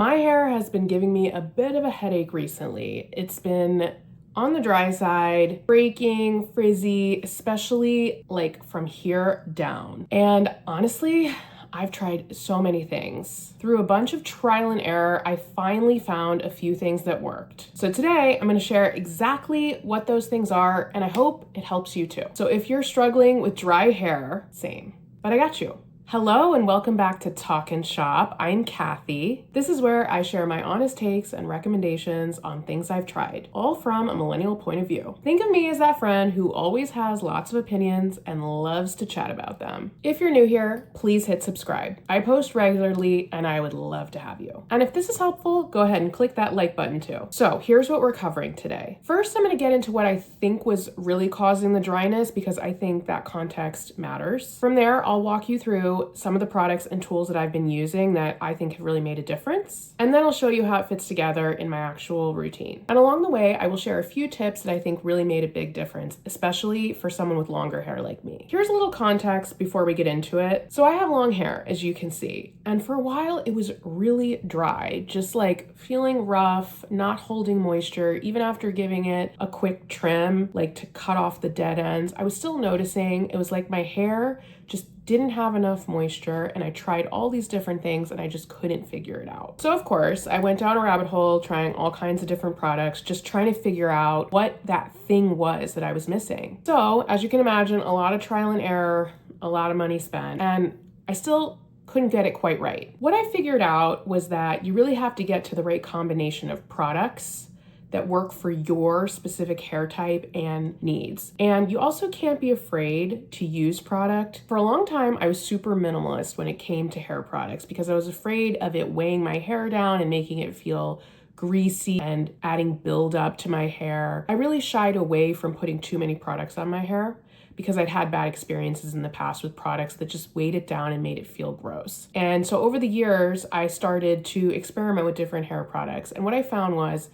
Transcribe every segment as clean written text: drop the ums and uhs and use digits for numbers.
My hair has been giving me a bit of a headache recently. It's been on the dry side, breaking, frizzy, especially like from here down. And honestly, I've tried so many things. Through a bunch of trial and error, I finally found a few things that worked. So today I'm gonna share exactly what those things are, and I hope it helps you too. So if you're struggling with dry hair, same, but I got you. Hello and welcome back to Talk and Shop. I'm Kathy. This is where I share my honest takes and recommendations on things I've tried, all from a millennial point of view. Think of me as that friend who always has lots of opinions and loves to chat about them. If you're new here, please hit subscribe. I post regularly and I would love to have you. And if this is helpful, go ahead and click that like button too. So here's what we're covering today. First, I'm going to get into what I think was really causing the dryness because I think that context matters. From there, I'll walk you through some of the products and tools that I've been using that I think have really made a difference. And then I'll show you how it fits together in my actual routine. And along the way, I will share a few tips that I think really made a big difference, especially for someone with longer hair like me. Here's a little context before we get into it. So I have long hair, as you can see, and for a while it was really dry, just like feeling rough, not holding moisture, even after giving it a quick trim, like to cut off the dead ends. I was still noticing it was like my hair just didn't have enough moisture, and I tried all these different things and I just couldn't figure it out. So of course, I went down a rabbit hole trying all kinds of different products, just trying to figure out what that thing was that I was missing. So as you can imagine, a lot of trial and error, a lot of money spent, and I still couldn't get it quite right. What I figured out was that you really have to get to the right combination of products that work for your specific hair type and needs. And you also can't be afraid to use product. For a long time, I was super minimalist when it came to hair products because I was afraid of it weighing my hair down and making it feel greasy and adding buildup to my hair. I really shied away from putting too many products on my hair because I'd had bad experiences in the past with products that just weighed it down and made it feel gross. And so over the years, I started to experiment with different hair products. And what I found was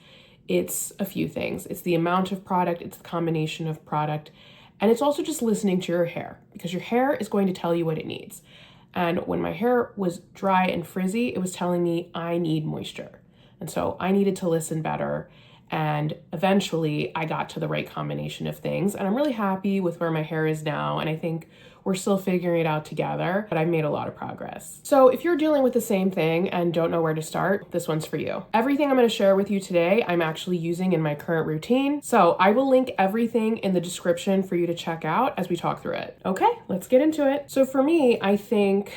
it's a few things. It's the amount of product, it's the combination of product, and it's also just listening to your hair because your hair is going to tell you what it needs. And when my hair was dry and frizzy, it was telling me I need moisture. And so I needed to listen better. And eventually I got to the right combination of things. And I'm really happy with where my hair is now. And I think we're still figuring it out together, but I've made a lot of progress. So if you're dealing with the same thing and don't know where to start, this one's for you. Everything I'm going to share with you today, I'm actually using in my current routine. So I will link everything in the description for you to check out as we talk through it. Okay, let's get into it. So for me, I think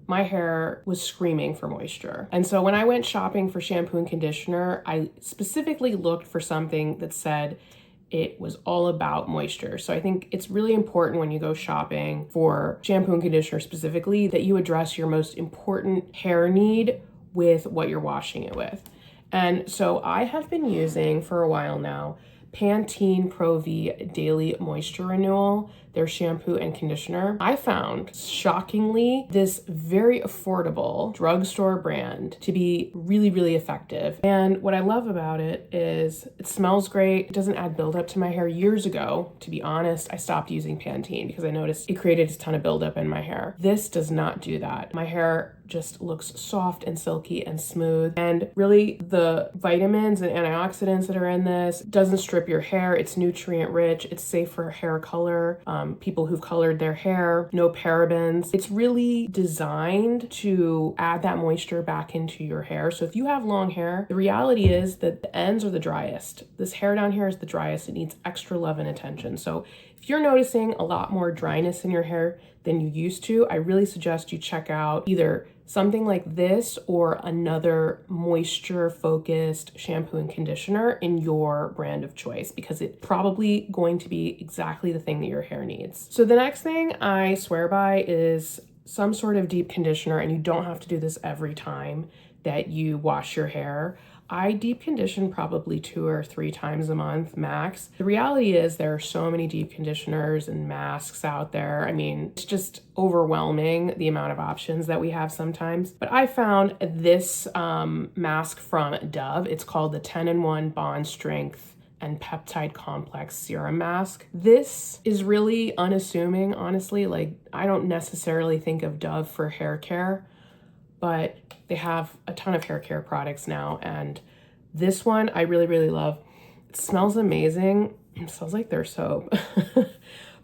my hair was screaming for moisture. And so when I went shopping for shampoo and conditioner, I specifically looked for something that said it was all about moisture. So I think it's really important when you go shopping for shampoo and conditioner specifically that you address your most important hair need with what you're washing it with. And so I have been using for a while now Pantene Pro V Daily Moisture Renewal, their shampoo and conditioner. I found, shockingly, this very affordable drugstore brand to be really, really effective. And what I love about it is it smells great. It doesn't add buildup to my hair. Years ago, to be honest, I stopped using Pantene because I noticed it created a ton of buildup in my hair. This does not do that. My hair just looks soft and silky and smooth. And really the vitamins and antioxidants that are in this doesn't strip your hair. It's nutrient rich. It's safe for hair color. People who've colored their hair, no parabens. It's really designed to add that moisture back into your hair. So if you have long hair, the reality is that the ends are the driest. This hair down here is the driest. It needs extra love and attention. So if you're noticing a lot more dryness in your hair than you used to, I really suggest you check out either something like this or another moisture focused shampoo and conditioner in your brand of choice because it's probably going to be exactly the thing that your hair needs. So the next thing I swear by is some sort of deep conditioner, and you don't have to do this every time that you wash your hair. I deep condition probably 2 or 3 times a month max. The reality is there are so many deep conditioners and masks out there. I mean, it's just overwhelming the amount of options that we have sometimes. But I found this mask from Dove. It's called the 10-in-1 Bond Strength and Peptide Complex Serum Mask. This is really unassuming, honestly. Like, I don't necessarily think of Dove for hair care, but they have a ton of hair care products now. And this one I really, really love. It smells amazing. It smells like their soap.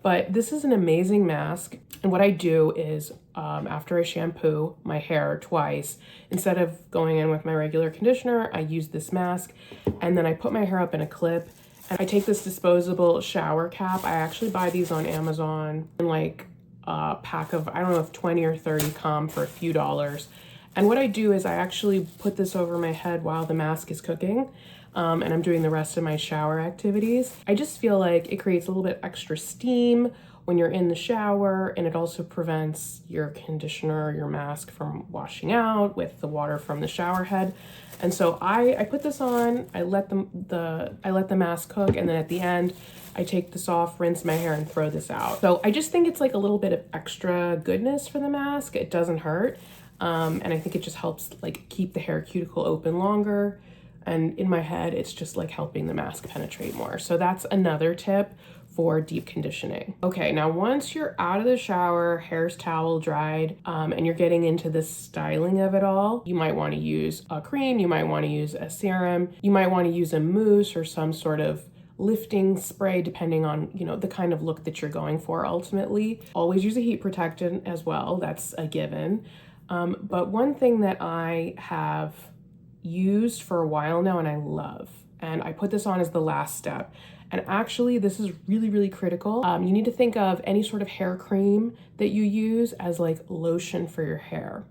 But this is an amazing mask. And what I do is after I shampoo my hair twice, instead of going in with my regular conditioner, I use this mask, and then I put my hair up in a clip, and I take this disposable shower cap. I actually buy these on Amazon in like a pack of, I don't know if 20 or 30 come for a few dollars. And what I do is I actually put this over my head while the mask is cooking. And I'm doing the rest of my shower activities. I just feel like it creates a little bit extra steam when you're in the shower, and it also prevents your conditioner or your mask from washing out with the water from the shower head. And so I put this on, I let the mask cook, and then at the end, I take this off, rinse my hair, and throw this out. So I just think it's like a little bit of extra goodness for the mask. It doesn't hurt. And I think it just helps like keep the hair cuticle open longer. And in my head, it's just like helping the mask penetrate more. So that's another tip for deep conditioning. Okay, now once you're out of the shower, hair's towel dried, and you're getting into the styling of it all, you might want to use a cream, you might want to use a serum, you might want to use a mousse or some sort of lifting spray, depending on, you know, the kind of look that you're going for ultimately. Always use a heat protectant as well, that's a given. But one thing that I have used for a while now and I love, and I put this on as the last step, and actually this is really, really critical. You need to think of any sort of hair cream that you use as like lotion for your hair.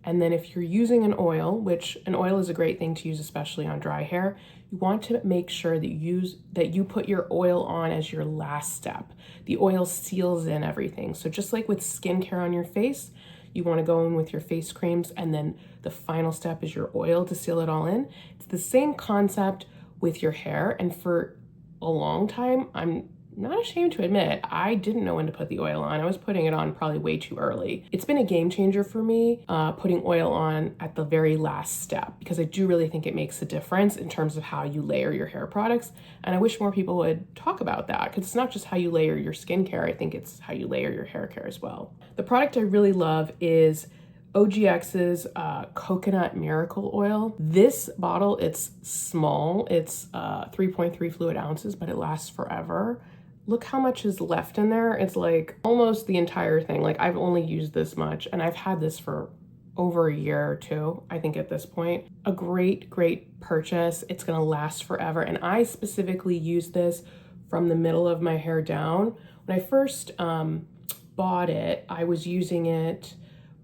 And then if you're using an oil, which an oil is a great thing to use, especially on dry hair, you want to make sure that you put your oil on as your last step. The oil seals in everything. So just like with skincare on your face, you want to go in with your face creams, and then the final step is your oil to seal it all in. It's the same concept with your hair. And for a long time, I'm not ashamed to admit, I didn't know when to put the oil on. I was putting it on probably way too early. It's been a game changer for me, putting oil on at the very last step, because I do really think it makes a difference in terms of how you layer your hair products. And I wish more people would talk about that, because it's not just how you layer your skincare, I think it's how you layer your hair care as well. The product I really love is OGX's Coconut Miracle Oil. This bottle, it's small, it's 3.3 fluid ounces, but it lasts forever. Look how much is left in there. It's like almost the entire thing. Like I've only used this much, and I've had this for over a year or two, I think at this point. A great, great purchase. It's gonna last forever. And I specifically use this from the middle of my hair down. When I first bought it, I was using it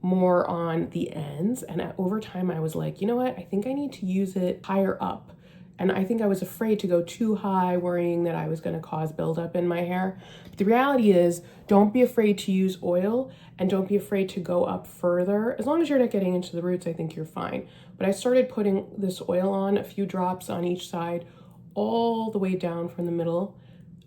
more on the ends, and over time I was like, you know what, I think I need to use it higher up. And I think I was afraid to go too high, worrying that I was going to cause buildup in my hair. But the reality is, don't be afraid to use oil, and don't be afraid to go up further. As long as you're not getting into the roots, I think you're fine. But I started putting this oil on, a few drops on each side, all the way down from the middle,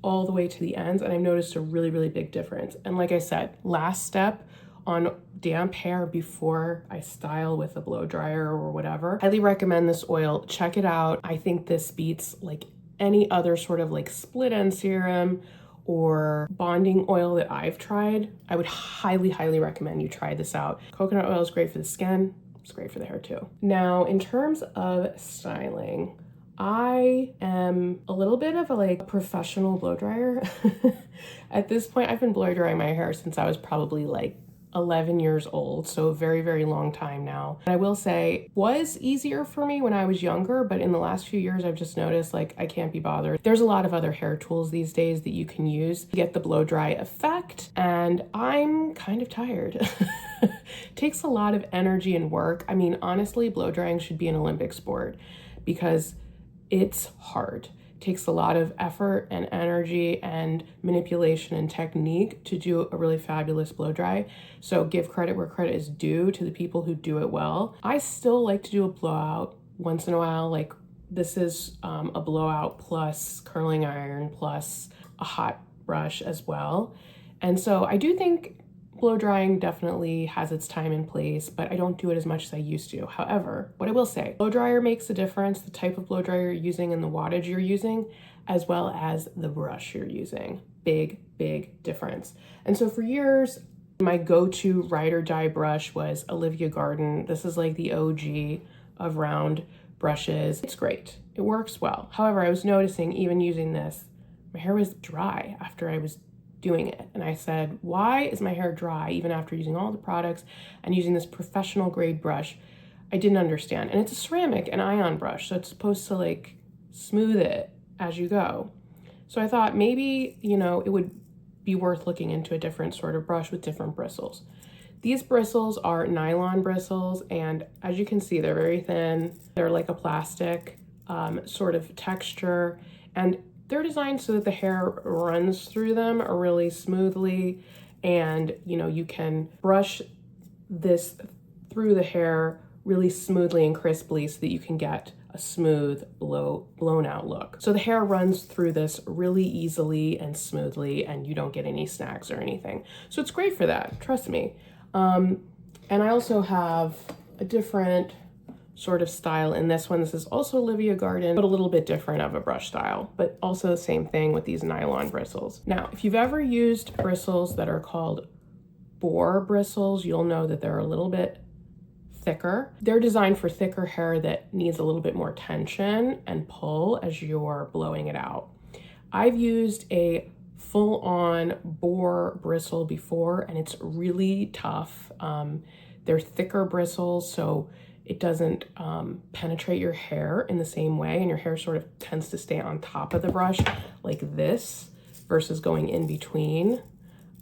all the way to the ends, and I've noticed a really, really big difference. And like I said, last step on damp hair before I style with a blow dryer or whatever. Highly recommend this oil. Check it out. I think this beats like any other sort of like split end serum or bonding oil that I've tried. I would highly, highly recommend you try this out. Coconut oil is great for the skin. It's great for the hair too. Now, in terms of styling, I am a little bit of a like professional blow dryer. At this point, I've been blow drying my hair since I was probably like 11 years old, so a very, very long time now. And I will say, was easier for me when I was younger, but in the last few years, I've just noticed like I can't be bothered. There's a lot of other hair tools these days that you can use to get the blow dry effect, and I'm kind of tired. It takes a lot of energy and work. I mean, honestly, blow drying should be an Olympic sport because it's hard. Takes a lot of effort and energy and manipulation and technique to do a really fabulous blow dry. So give credit where credit is due to the people who do it well. I still like to do a blowout once in a while. Like this is a blowout plus curling iron plus a hot brush as well. And so I do think blow drying definitely has its time and place, but I don't do it as much as I used to. However, what I will say, blow dryer makes a difference, the type of blow dryer you're using and the wattage you're using, as well as the brush you're using. Big, big difference. And so for years, My go-to ride or die brush was Olivia Garden. This is like the OG of round brushes. It's great. It works well. However, I was noticing even using this, my hair was dry after I was doing it. And I said, why is my hair dry even after using all the products and using this professional grade brush? I didn't understand. And it's a ceramic and ion brush, so it's supposed to like smooth it as you go. So I thought maybe, you know, it would be worth looking into a different sort of brush with different bristles. These bristles are nylon bristles, and as you can see, they're very thin. They're like a plastic sort of texture, and they're designed so that the hair runs through them really smoothly, and you know, you can brush this through the hair really smoothly and crisply so that you can get a smooth blown out look. So the hair runs through this really easily and smoothly, and you don't get any snags or anything. So it's great for that, trust me. And I also have a different sort of style in this one. This is also Olivia Garden, but a little bit different of a brush style, but also the same thing with these nylon bristles. Now, if you've ever used bristles that are called boar bristles, you'll know that they're a little bit thicker. They're designed for thicker hair that needs a little bit more tension and pull as you're blowing it out. I've used a full-on boar bristle before, and it's really tough. They're thicker bristles, so it doesn't penetrate your hair in the same way, and your hair sort of tends to stay on top of the brush like this versus going in between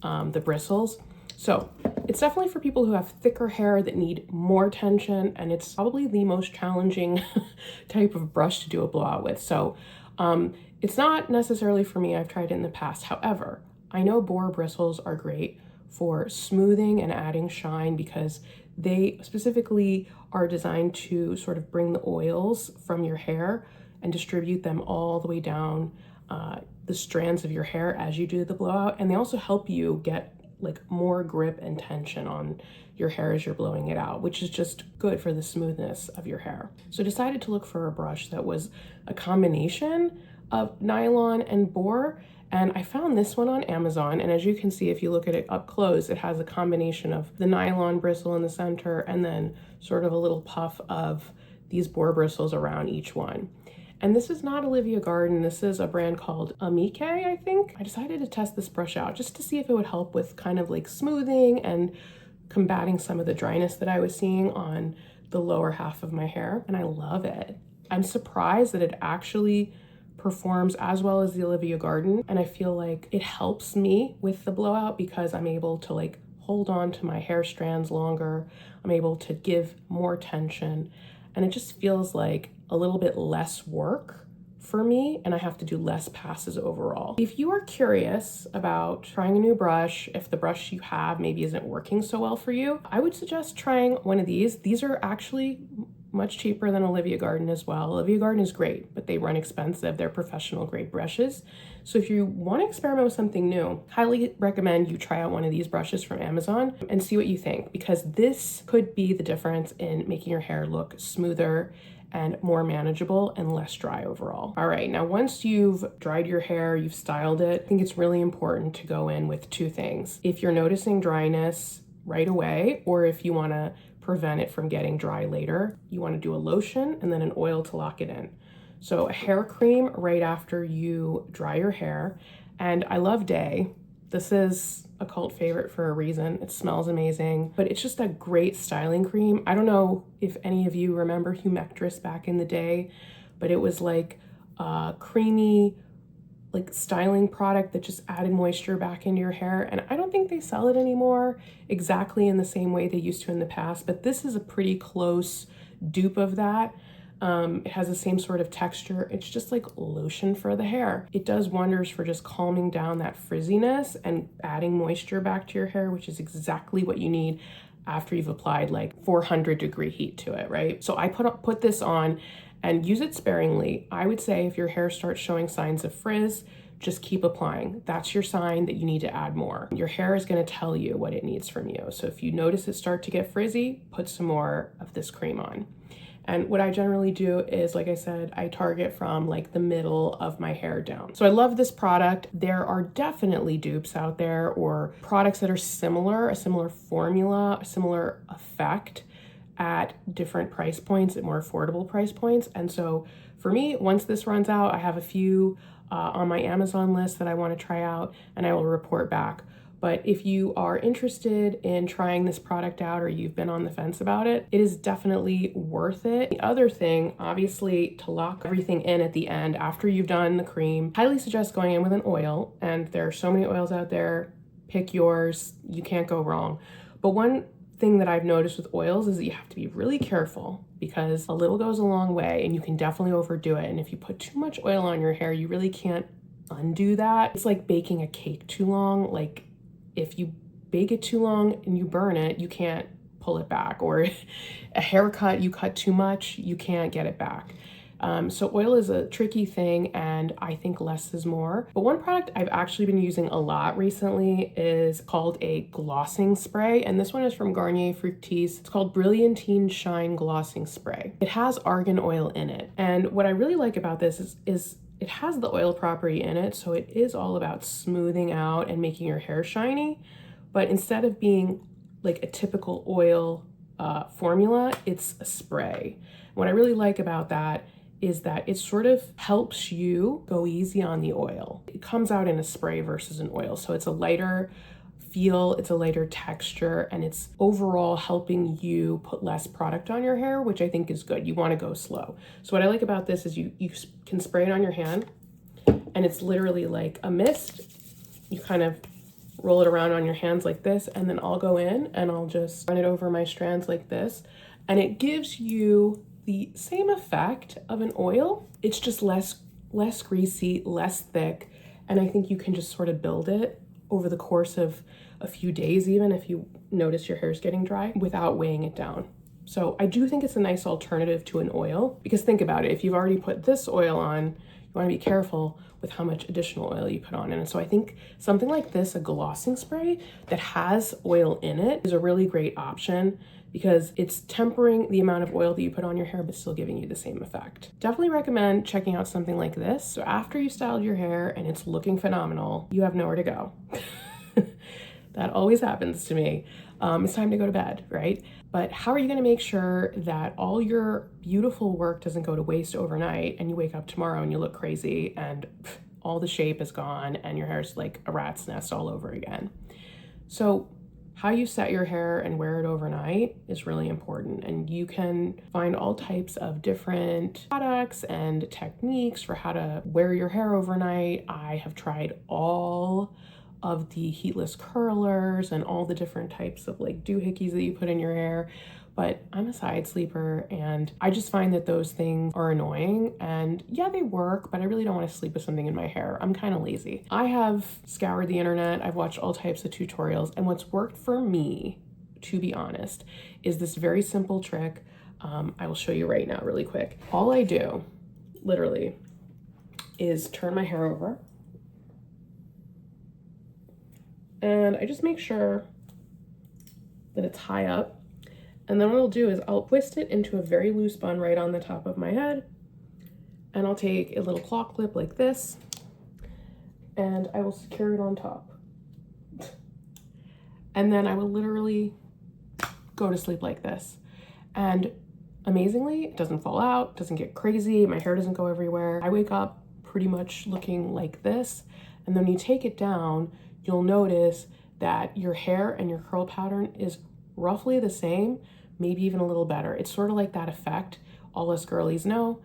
the bristles. So it's definitely for people who have thicker hair that need more tension, and it's probably the most challenging type of brush to do a blowout with. So it's not necessarily for me. I've tried it in the past. However, I know boar bristles are great for smoothing and adding shine because they specifically are designed to sort of bring the oils from your hair and distribute them all the way down the strands of your hair as you do the blowout. And they also help you get like more grip and tension on your hair as you're blowing it out, which is just good for the smoothness of your hair. So I decided to look for a brush that was a combination of nylon and boar, and I found this one on Amazon. And as you can see, if you look at it up close, it has a combination of the nylon bristle in the center and then sort of a little puff of these boar bristles around each one. And this is not Olivia Garden. This is a brand called Amike, I think. I decided to test this brush out just to see if it would help with kind of like smoothing and combating some of the dryness that I was seeing on the lower half of my hair. And I love it. I'm surprised that it actually performs as well as the Olivia Garden. And I feel like it helps me with the blowout because I'm able to like hold on to my hair strands longer. I'm able to give more tension. And it just feels like a little bit less work for me, and I have to do less passes overall. If you are curious about trying a new brush, if the brush you have maybe isn't working so well for you, I would suggest trying one of these. These are actually much cheaper than Olivia Garden as well. Olivia Garden is great, but they run expensive. They're professional grade brushes. So if you want to experiment with something new, highly recommend you try out one of these brushes from Amazon and see what you think, because this could be the difference in making your hair look smoother and more manageable and less dry overall. All right, now once you've dried your hair, you've styled it, I think it's really important to go in with two things. If you're noticing dryness right away, or if you want to prevent it from getting dry later, you want to do a lotion and then an oil to lock it in. So a hair cream right after you dry your hair. And I love Day. This is a cult favorite for a reason. It smells amazing, but it's just a great styling cream. I don't know if any of you remember Humectress back in the day, but it was like a creamy, like styling product that just added moisture back into your hair. And I don't think they sell it anymore exactly in the same way they used to in the past, but this is a pretty close dupe of that. It has the same sort of texture. It's just like lotion for the hair. It does wonders for just calming down that frizziness and adding moisture back to your hair, which is exactly what you need after you've applied like 400-degree heat to it, right? So I put this on and use it sparingly. I would say if your hair starts showing signs of frizz, just keep applying. That's your sign that you need to add more. Your hair is going to tell you what it needs from you. So if you notice it start to get frizzy, put some more of this cream on. And what I generally do is, like I said, I target from like the middle of my hair down. So I love this product. There are definitely dupes out there or products that are similar, a similar formula, a similar effect at different price points, at more affordable price points. And so for me, once this runs out, I have a few on my Amazon list that I want to try out, and I will report back. But if you are interested in trying this product out or you've been on the fence about it, it is definitely worth it. The other thing, obviously, to lock everything in at the end after you've done the cream, highly suggest going in with an oil. And there are so many oils out there. Pick yours. You can't go wrong. But one thing that I've noticed with oils is that you have to be really careful because a little goes a long way and you can definitely overdo it. And if you put too much oil on your hair, you really can't undo that. It's like baking a cake too long. Like if you bake it too long and you burn it, you can't pull it back. Or a haircut, you cut too much, you can't get it back. So oil is a tricky thing, and I think less is more. But one product I've actually been using a lot recently is called a glossing spray, and this one is from Garnier Fructis. It's called Brilliantine Shine Glossing Spray. It has argan oil in it, and what I really like about this is it has the oil property in it, so it is all about smoothing out and making your hair shiny. But instead of being like a typical oil formula, it's a spray. What I really like about that is that it sort of helps you go easy on the oil. It comes out in a spray versus an oil, so it's a lighter feel, it's a lighter texture, and it's overall helping you put less product on your hair, which I think is good. You want to go slow. So what I like about this is you can spray it on your hand, and it's literally like a mist. You kind of roll it around on your hands like this, and then I'll go in and I'll just run it over my strands like this, and it gives you the same effect of an oil. It's just less greasy, less thick, and I think you can just sort of build it over the course of a few days, even if you notice your hair's getting dry, without weighing it down. So I do think it's a nice alternative to an oil, because think about it, if you've already put this oil on, you want to be careful with how much additional oil you put on it. And so I think something like this, a glossing spray that has oil in it, is a really great option, because it's tempering the amount of oil that you put on your hair, but still giving you the same effect. Definitely recommend checking out something like this. So after you styled your hair and it's looking phenomenal, you have nowhere to go. That always happens to me. It's time to go to bed, right? But how are you gonna make sure that all your beautiful work doesn't go to waste overnight and you wake up tomorrow and you look crazy and all the shape is gone and your hair's like a rat's nest all over again? So how you set your hair and wear it overnight is really important, and you can find all types of different products and techniques for how to wear your hair overnight. I have tried all of the heatless curlers and all the different types of like doohickeys that you put in your hair, but I'm a side sleeper and I just find that those things are annoying. And yeah, they work, but I really don't want to sleep with something in my hair. I'm kind of lazy. I have scoured the internet, I've watched all types of tutorials, and what's worked for me, to be honest, is this very simple trick. I will show you right now really quick. All I do, literally, is turn my hair over, and I just make sure that it's high up. And then what I'll do is I'll twist it into a very loose bun right on the top of my head. And I'll take a little claw clip like this, and I will secure it on top. And then I will literally go to sleep like this. And amazingly, it doesn't fall out, doesn't get crazy, my hair doesn't go everywhere. I wake up pretty much looking like this. And then when you take it down, you'll notice that your hair and your curl pattern is roughly the same, maybe even a little better. It's sort of like that effect all us girlies know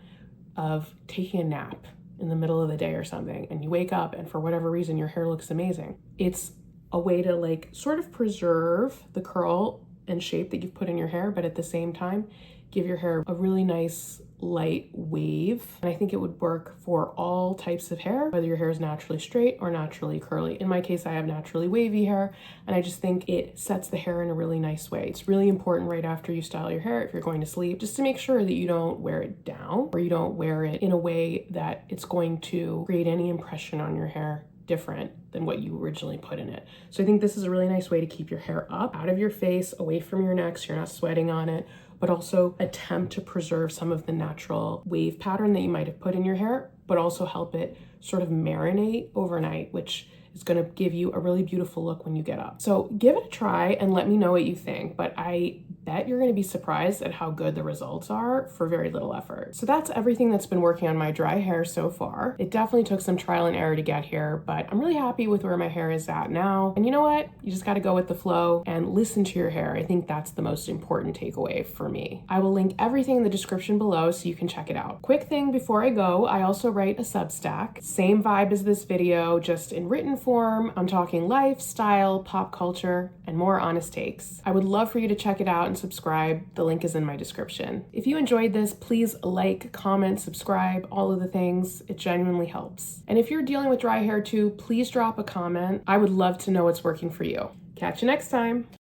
of taking a nap in the middle of the day or something, and you wake up and for whatever reason your hair looks amazing. It's a way to like sort of preserve the curl and shape that you've put in your hair, but at the same time give your hair a really nice light wave. And I think it would work for all types of hair, whether your hair is naturally straight or naturally curly. In my case, I have naturally wavy hair, and I just think it sets the hair in a really nice way. It's really important right after you style your hair, if you're going to sleep, just to make sure that you don't wear it down or you don't wear it in a way that it's going to create any impression on your hair different than what you originally put in it. So I think this is a really nice way to keep your hair up, out of your face, away from your neck, so you're not sweating on it, but also attempt to preserve some of the natural wave pattern that you might have put in your hair, but also help it sort of marinate overnight, which is going to give you a really beautiful look when you get up. So give it a try and let me know what you think, but I bet you're going to be surprised at how good the results are for very little effort. So that's everything that's been working on my dry hair so far. It definitely took some trial and error to get here, but I'm really happy with where my hair is at now. And you know what? You just got to go with the flow and listen to your hair. I think that's the most important takeaway for me. I will link everything in the description below so you can check it out. Quick thing before I go, I also write a Substack. Same vibe as this video, just in written form. I'm talking lifestyle, pop culture, and more honest takes. I would love for you to check it out and subscribe. The link is in my description. If you enjoyed this, please like, comment, subscribe, all of the things. It genuinely helps. And if you're dealing with dry hair too, please drop a comment. I would love to know what's working for you. Catch you next time.